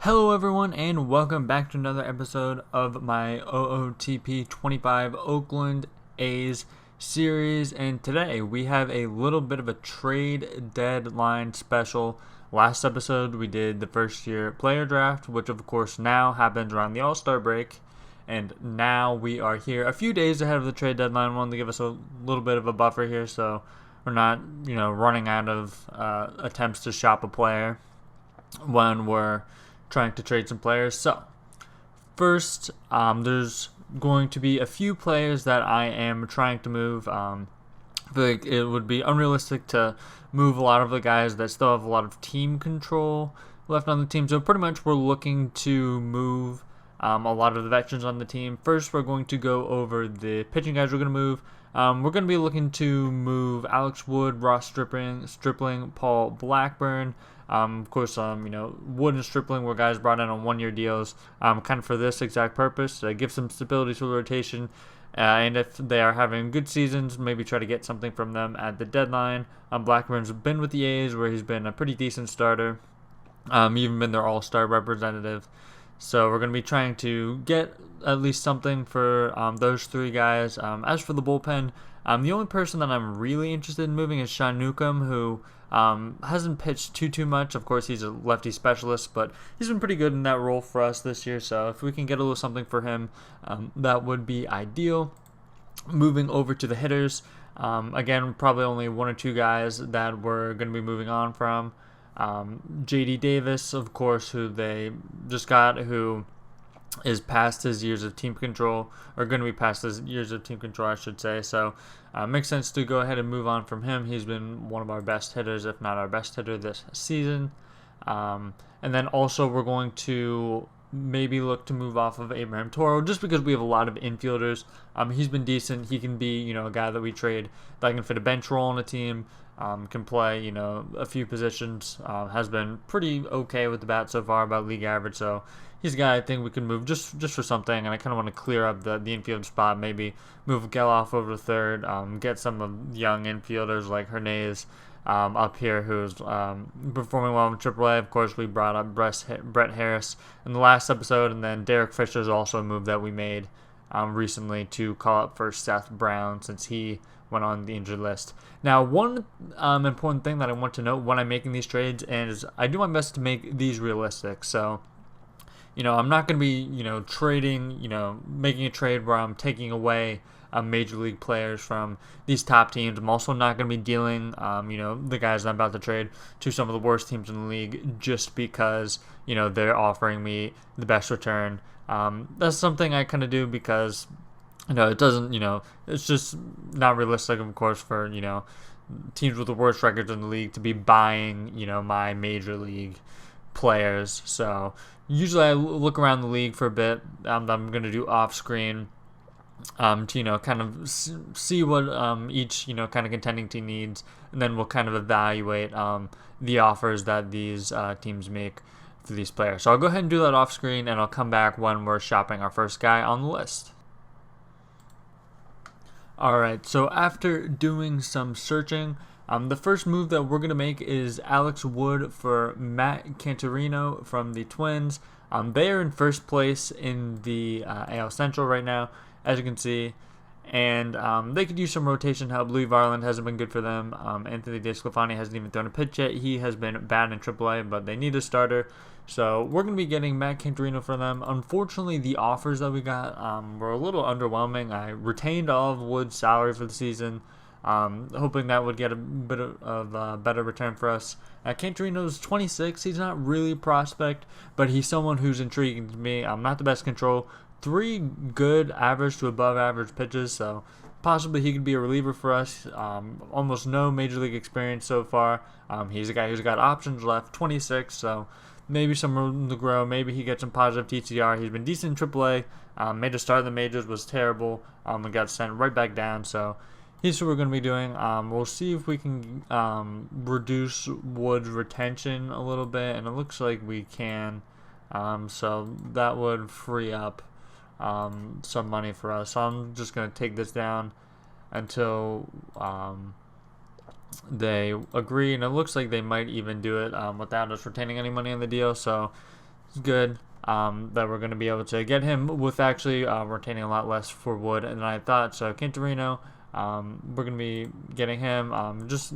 Hello everyone and welcome back to another episode of my OOTP 25 Oakland A's series, and today we have a little bit of a trade deadline special. Last episode we did the first year player draft, which of course now happens around the All-Star break, and now we are here a few days ahead of the trade deadline. Wanted to give us a little bit of a buffer here so we're not running out of attempts to shop a player when we're trying to trade some players. So first, there's going to be a few players that I am trying to move. I feel like it would be unrealistic to move a lot of the guys that still have a lot of team control left on the team. So pretty much we're looking to move a lot of the veterans on the team. First, we're going to go over the pitching guys we're going to move. We're going to be looking to move Alex Wood, Ross Stripling, Paul Blackburn. Of course, Wood and Stripling were guys brought in on one-year deals, kind of for this exact purpose, to give some stability to the rotation. And if they are having good seasons, maybe try to get something from them at the deadline. Blackburn's been with the A's, where he's been a pretty decent starter. Even been their all-star representative. So we're going to be trying to get at least something for those three guys. As for the bullpen, the only person that I'm really interested in moving is Sean Newcomb, who hasn't pitched too much. Of course, he's a lefty specialist, but he's been pretty good in that role for us this year. So if we can get a little something for him, that would be ideal. Moving over to the hitters, again, probably only one or two guys that we're going to be moving on from. J.D. Davis, of course, who they just got, who is past his years of team control, or going to be past his years of team control, I should say. So makes sense to go ahead and move on from him. He's been one of our best hitters, if not our best hitter this season. And then also we're going to maybe look to move off of Abraham Toro, just because we have a lot of infielders. He's been decent. He can be, a guy that we trade that can fit a bench role on a team. Can play, a few positions. Has been pretty okay with the bat so far, about league average. So he's a guy I think we can move just for something. And I kind of want to clear up the infield spot. Maybe move Geloff over to third. Get some of the young infielders like Hernandez up here, who's performing well in AAA. Of course, we brought up Brett Harris in the last episode, and then Derek Fisher is also a move that we made recently to call up for Seth Brown, since he went on the injured list. Now, one important thing that I want to note when I'm making these trades is I do my best to make these realistic. So, I'm not going to be, trading, making a trade where I'm taking away major league players from these top teams. I'm also not going to be dealing, the guys I'm about to trade to some of the worst teams in the league just because, they're offering me the best return. That's something I kind of do because it doesn't, it's just not realistic, of course, for, teams with the worst records in the league to be buying, my major league players. So usually I look around the league for a bit. I'm going to do off screen to, kind of see what each, kind of contending team needs. And then we'll kind of evaluate the offers that these teams make for these players. So I'll go ahead and do that off screen, and I'll come back when we're shopping our first guy on the list. Alright, so after doing some searching, the first move that we're going to make is Alex Wood for Matt Cantorino from the Twins. They are in first place in the AL Central right now, as you can see, and they could use some rotation help. Louis Varland hasn't been good for them. Anthony DeSclafani hasn't even thrown a pitch yet. He has been bad in AAA, but they need a starter. So we're going to be getting Matt Cantorino for them. Unfortunately, the offers that we got were a little underwhelming. I retained all of Wood's salary for the season, hoping that would get a bit of better return for us. Cantorino's 26. He's not really a prospect, but he's someone who's intriguing to me. Not the best control. 3 good average to above average pitches, so possibly he could be a reliever for us. Almost no major league experience so far. He's a guy who's got options left, 26, so maybe some room to grow. Maybe he gets some positive TCR. He's been decent in AAA. Made a start in the majors, was terrible, and got sent right back down. So here's what we're going to be doing. We'll see if we can reduce Wood's retention a little bit, and it looks like we can. So that would free up some money for us. So I'm just going to take this down until they agree, and it looks like they might even do it without us retaining any money on the deal. So it's good that we're going to be able to get him with actually retaining a lot less for wood than I thought. So Cantorino, we're going to be getting him. Just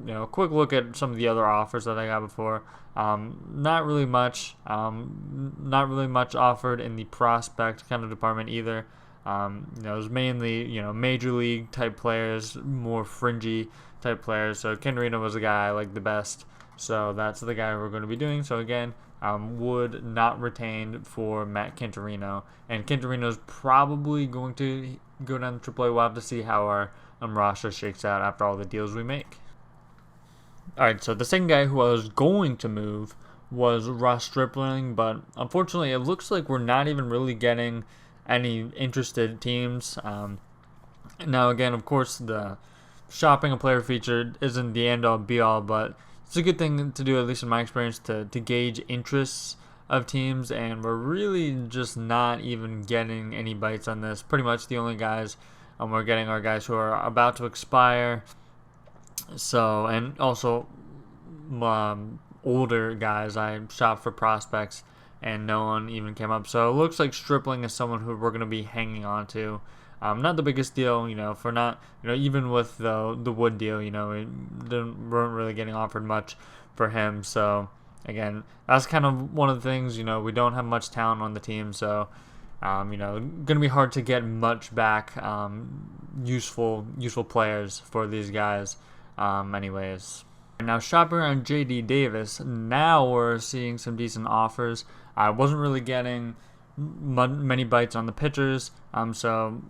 a quick look at some of the other offers that I got before. Not really much. Not really much offered in the prospect kind of department either. It was mainly major league type players, more fringy type players. So Cantorino was the guy I liked the best. So that's the guy we're going to be doing. So again, Wood not retained for Matt Cantorino, and Cantorino's probably going to go down to AAA. We'll have to see how our roster shakes out after all the deals we make. Alright, so the second guy who I was going to move was Ross Stripling, but unfortunately it looks like we're not even really getting any interested teams. Now again, of course, the shopping a player feature isn't the end all be all, but it's a good thing to do, at least in my experience, to gauge interests of teams, and we're really just not even getting any bites on this. Pretty much the only guys we're getting are guys who are about to expire. So, and also older guys. I shopped for prospects and no one even came up. So it looks like Stripling is someone who we're going to be hanging on to. Not the biggest deal, for not, even with the Wood deal, we weren't really getting offered much for him. So again, that's kind of one of the things, we don't have much talent on the team. So, going to be hard to get much back, useful players for these guys, anyways. Now shopping around J.D. Davis, now we're seeing some decent offers. I wasn't really getting many bites on the pitchers, so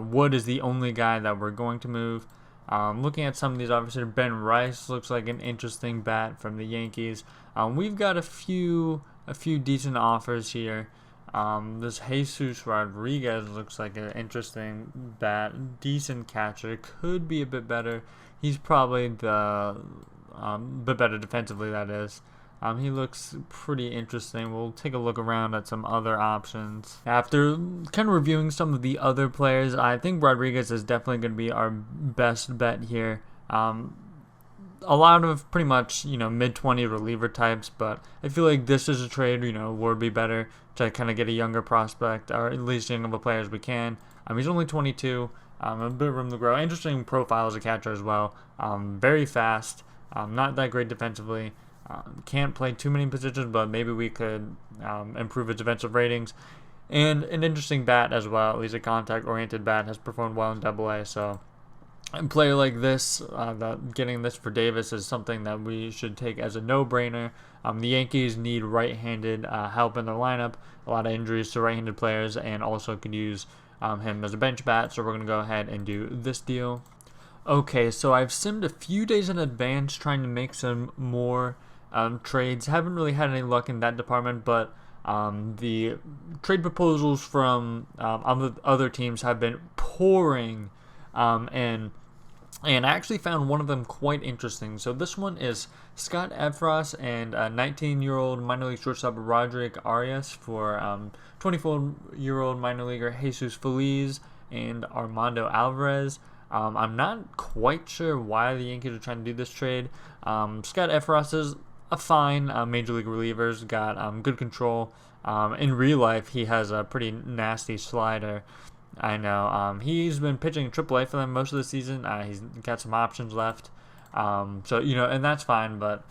Wood is the only guy that we're going to move. Looking at some of these offers here, Ben Rice looks like an interesting bat from the Yankees. We've got a few decent offers here. This Jesus Rodriguez looks like an interesting bat, decent catcher, could be a bit better. He's probably the bit better defensively, that is. He looks pretty interesting. We'll take a look around at some other options. After kind of reviewing some of the other players, I think Rodriguez is definitely going to be our best bet here. A lot of pretty much, mid-20 reliever types, but I feel like this is a trade, would be better to kind of get a younger prospect, or at least young of a player as we can. He's only 22, a bit of room to grow. Interesting profile as a catcher as well. Very fast, not that great defensively. Can't play too many positions, but maybe we could improve his defensive ratings. And an interesting bat as well, at least a contact-oriented bat, has performed well in AA. So a player like this, getting this for Davis is something that we should take as a no-brainer. The Yankees need right-handed help in their lineup. A lot of injuries to right-handed players, and also could use him as a bench bat. So we're going to go ahead and do this deal. Okay, so I've simmed a few days in advance trying to make some more trades. Haven't really had any luck in that department, but the trade proposals from other teams have been pouring, and I actually found one of them quite interesting. So this one is Scott Efros and 19-year-old minor league shortstop Roderick Arias for 24-year-old minor leaguer Jesus Feliz and Armando Alvarez. I'm not quite sure why the Yankees are trying to do this trade. Scott Efros is a fine major league reliever. Got good control. In real life, he has a pretty nasty slider. I know. He's been pitching AAA for them most of the season. He's got some options left. So, and that's fine. But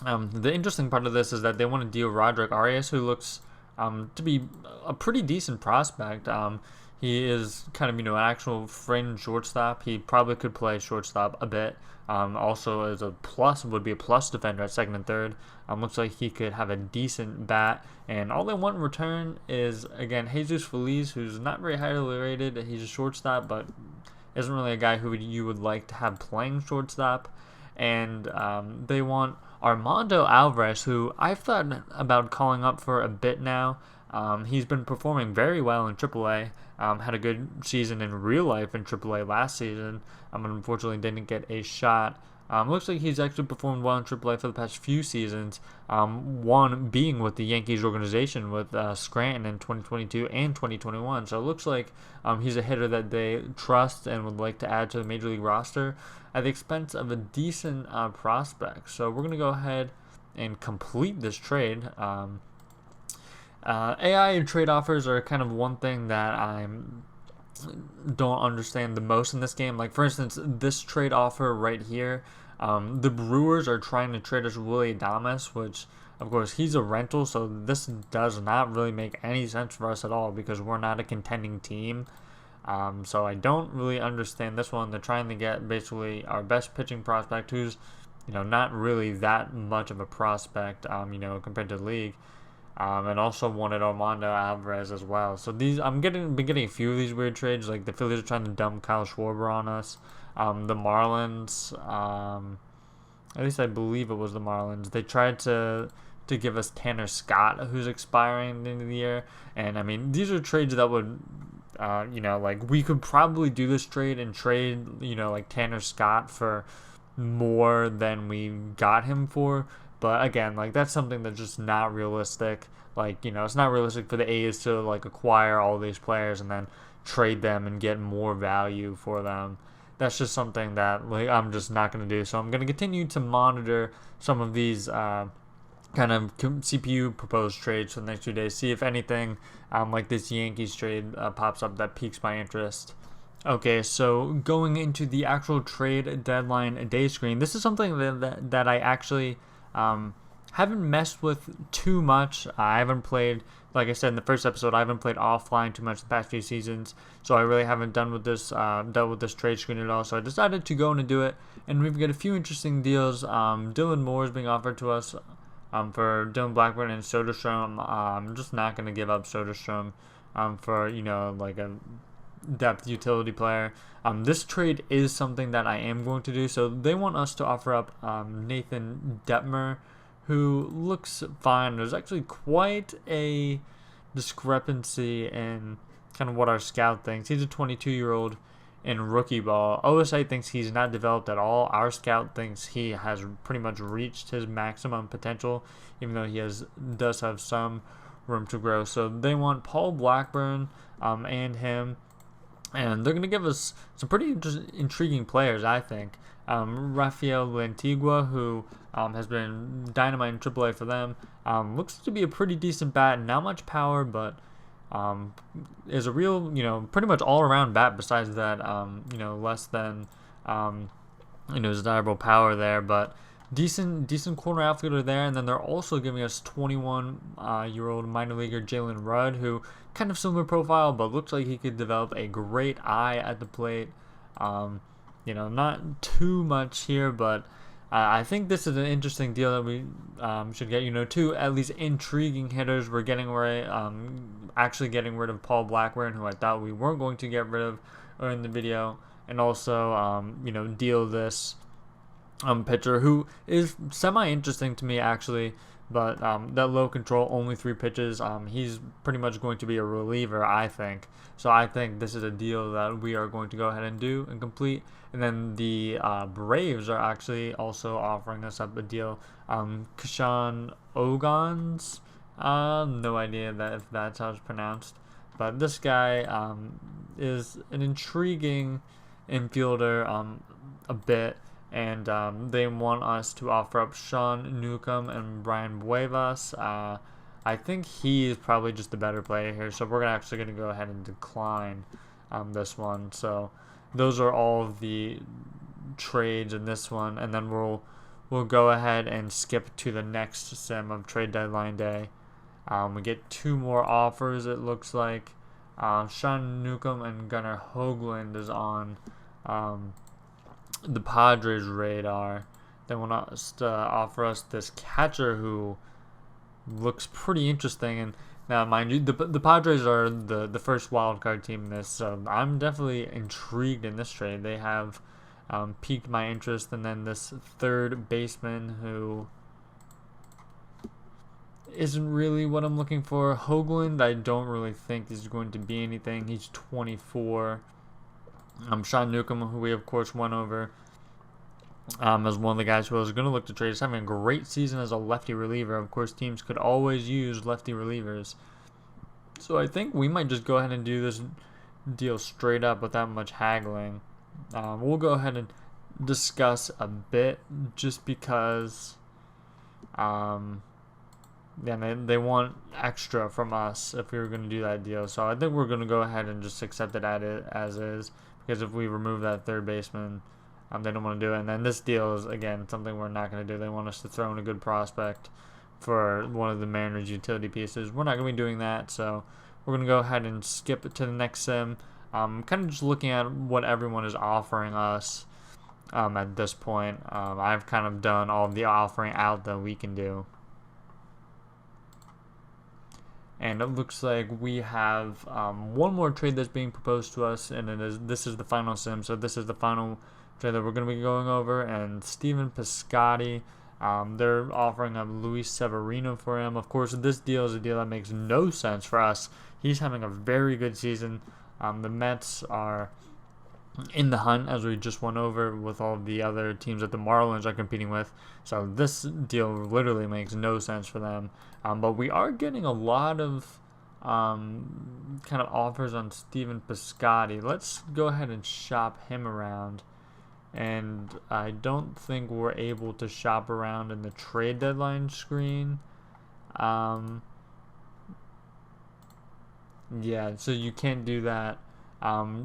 the interesting part of this is that they want to deal Roderick Arias, who looks to be a pretty decent prospect. He is kind of, an actual fringe shortstop. He probably could play shortstop a bit. Also, as would be a plus defender at second and third. Looks like he could have a decent bat. And all they want in return is, again, Jesus Feliz, who's not very highly rated. He's a shortstop, but isn't really a guy who you would like to have playing shortstop. And they want Armando Alvarez, who I've thought about calling up for a bit now. He's been performing very well in AAA. Had a good season in real life in AAA last season. Unfortunately didn't get a shot. Looks like he's actually performed well in AAA for the past few seasons. One being with the Yankees organization with Scranton in 2022 and 2021. So it looks like he's a hitter that they trust and would like to add to the Major League roster at the expense of a decent prospect. So we're going to go ahead and complete this trade. AI trade offers are kind of one thing that I don't understand the most in this game. Like, for instance, this trade offer right here, the Brewers are trying to trade us Willie Adames, which, of course, he's a rental, so this does not really make any sense for us at all because we're not a contending team. So I don't really understand this one. They're trying to get basically our best pitching prospect, who's, not really that much of a prospect, compared to the league. And also wanted Armando Alvarez as well. So been getting a few of these weird trades. Like the Phillies are trying to dump Kyle Schwarber on us. The Marlins, at least I believe it was the Marlins. They tried to give us Tanner Scott, who's expiring at the end of the year. And I mean, these are trades that would, like we could probably do this trade and trade, like Tanner Scott for more than we got him for. But again, like that's something that's just not realistic. Like, it's not realistic for the A's to like acquire all these players and then trade them and get more value for them. That's just something that like I'm just not going to do. So I'm going to continue to monitor some of these kind of CPU proposed trades for the next 2 days. See if anything like this Yankees trade pops up that piques my interest. Okay, so going into the actual trade deadline day screen, this is something that I actually haven't messed with too much. I haven't played, like I said in the first episode, I haven't played offline too much the past few seasons, so I really haven't dealt with this trade screen at all. So I decided to go in and do it, and we've got a few interesting deals. Dylan Moore is being offered to us for Dylan Blackburn and Soderstrom. I'm just not going to give up Soderstrom for like a depth utility player. This trade is something that I am going to do. So they want us to offer up Nathan Detmer, who looks fine. There's actually quite a discrepancy in kind of what our scout thinks. He's a 22-year-old in rookie ball. OSI thinks he's not developed at all. Our scout thinks he has pretty much reached his maximum potential, even though he does have some room to grow. So they want Paul Blackburn and him. And they're going to give us some pretty intriguing players, I think. Rafael Lantigua, who has been dynamite in AAA for them, looks to be a pretty decent bat. Not much power, but is a real, pretty much all-around bat besides that, less than, desirable power there. But decent corner outfielder there. And then they're also giving us 21-year-old minor leaguer Jalen Rudd, who kind of similar profile, but looks like he could develop a great eye at the plate. Not too much here, but I think this is an interesting deal that we should get. Two at least intriguing hitters. We're actually getting rid of Paul Blackburn, who I thought we weren't going to get rid of in the video, and also deal this pitcher who is semi-interesting to me actually, but that low control, only 3 pitches, he's pretty much going to be a reliever, I think. So I think this is a deal that we are going to go ahead and do and complete. And then the Braves are actually also offering us up a deal. Kashan Ogans, no idea if that's how it's pronounced, but this guy is an intriguing infielder a bit. And they want us to offer up Sean Newcomb and Brian Buevas. I think he is probably just the better player here, so we're actually going to go ahead and decline this one. So those are all of the trades in this one, and then we'll go ahead and skip to the next sim of trade deadline day. We get 2 more offers, it looks like. Sean Newcomb and Gunnar Hoagland is on the Padres' radar. They want us to offer us this catcher who looks pretty interesting. And now, mind you, the Padres are the first wild card team in this, so I'm definitely intrigued in this trade. They have piqued my interest. And then this third baseman who isn't really what I'm looking for. Hoagland, I don't really think is going to be anything. He's 24. Sean Newcomb, who we of course went over as one of the guys who I was going to look to trade. He's having a great season as a lefty reliever. Of course, teams could always use lefty relievers. So I think we might just go ahead and do this deal straight up without much haggling. We'll go ahead and discuss a bit just because yeah, they want extra from us if we were going to do that deal. So I think we're going to go ahead and just accept it as is, because if we remove that third baseman, they don't want to do it. And then this deal is, again, something we're not going to do. They want us to throw in a good prospect for one of the Mariners' utility pieces. We're not going to be doing that, so we're going to go ahead and skip it to the next sim. Kind of just looking at what everyone is offering us at this point. I've kind of done all of the offering out that we can do. And it looks like we have one more trade that's being proposed to us, and this is the final sim. So this is the final trade that we're going to be going over. And Steven Piscotty, they're offering up Luis Severino for him. Of course, this deal is a deal that makes no sense for us. He's having a very good season. The Mets are in the hunt, as we just went over, with all the other teams that the Marlins are competing with. So this deal literally makes no sense for them. But we are getting a lot of kind of offers on Steven Piscotty. Let's go ahead and shop him around. And I don't think we're able to shop around in the trade deadline screen. Yeah, so you can't do that.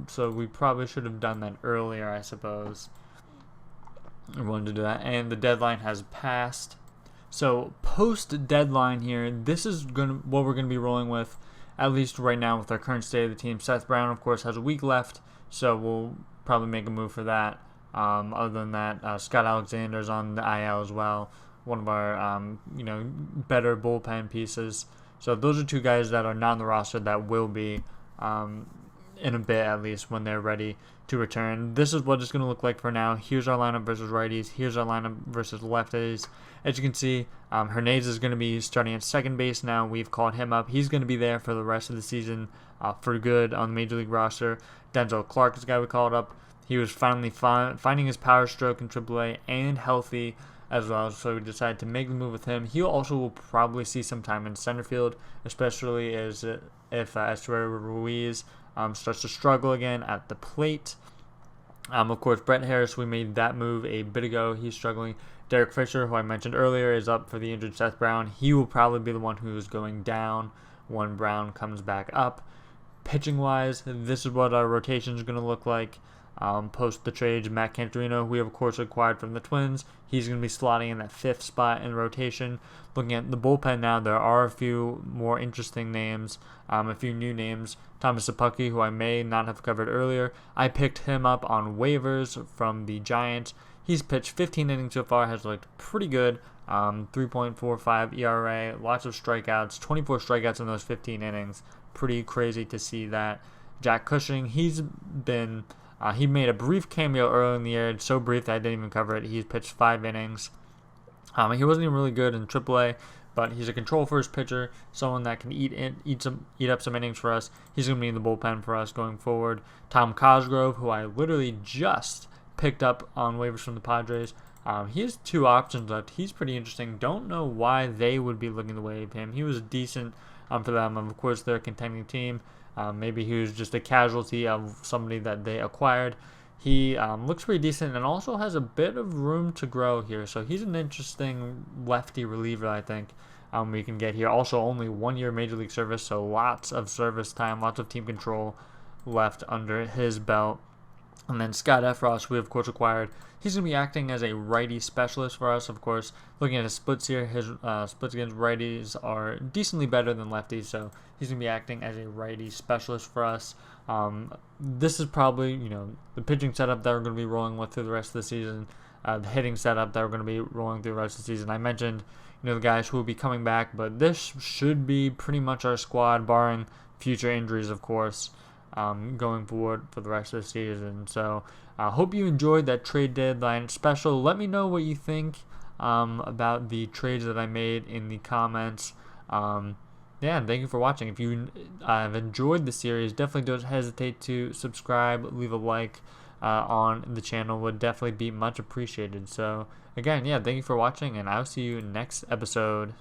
So we probably should have done that earlier, I suppose. I wanted to do that, and the deadline has passed. So post deadline here, this is what we're gonna be rolling with, at least right now with our current state of the team. Seth Brown, of course, has a week left, so we'll probably make a move for that. Other than that, Scott Alexander's on the IL as well, one of our better bullpen pieces. So those are two guys that are not on the roster that will be in a bit, at least, when they're ready to return. This is what it's going to look like for now. Here's our lineup versus righties. Here's our lineup versus lefties. As you can see, Hernandez is going to be starting at second base now. We've called him up. He's going to be there for the rest of the season for good on the Major League roster. Denzel Clark is the guy we called up. He was finally finding his power stroke in AAA and healthy as well, so we decided to make the move with him. He also will probably see some time in center field, especially if Estuary Ruiz starts to struggle again at the plate. Of course, Brett Harris, we made that move a bit ago. He's struggling. Derek Fisher, who I mentioned earlier, is up for the injured Seth Brown. He will probably be the one who is going down when Brown comes back up. Pitching-wise, this is what our rotation is going to look like. Post the trade, Matt Cantorino, we have, of course, acquired from the Twins. He's going to be slotting in that fifth spot in rotation. Looking at the bullpen now, there are a few more interesting names, a few new names. Thomas Sapucki, who I may not have covered earlier, I picked him up on waivers from the Giants. He's pitched 15 innings so far, has looked pretty good. 3.45 ERA, lots of strikeouts, 24 strikeouts in those 15 innings. Pretty crazy to see that. Jack Cushing, he's been... he made a brief cameo early in the year, so brief that I didn't even cover it. He's pitched 5 innings. He wasn't even really good in AAA, but he's a control first pitcher, someone that can eat up some innings for us. He's going to be in the bullpen for us going forward. Tom Cosgrove, who I literally just picked up on waivers from the Padres. He has 2 options left. He's pretty interesting. Don't know why they would be looking to waive him. He was decent for them. Of course, they're a contending team. Maybe he was just a casualty of somebody that they acquired. He looks pretty decent and also has a bit of room to grow here. So he's an interesting lefty reliever, I think, we can get here. Also, only 1 year Major League service, so lots of service time, lots of team control left under his belt. And then Scott Efros, we of course acquired. He's going to be acting as a righty specialist for us, of course. Looking at his splits here, his splits against righties are decently better than lefties, so he's going to be acting as a righty specialist for us. This is probably, the pitching setup that we're going to be rolling with through the rest of the season, the hitting setup that we're going to be rolling through the rest of the season. I mentioned, the guys who will be coming back, but this should be pretty much our squad, barring future injuries, of course. Going forward for the rest of the season. So I hope you enjoyed that trade deadline special. Let me know what you think about the trades that I made in the comments. And thank you for watching. If you have enjoyed the series, definitely don't hesitate to subscribe, leave a like on the channel. Would definitely be much appreciated. So again, thank you for watching, and I'll see you next episode.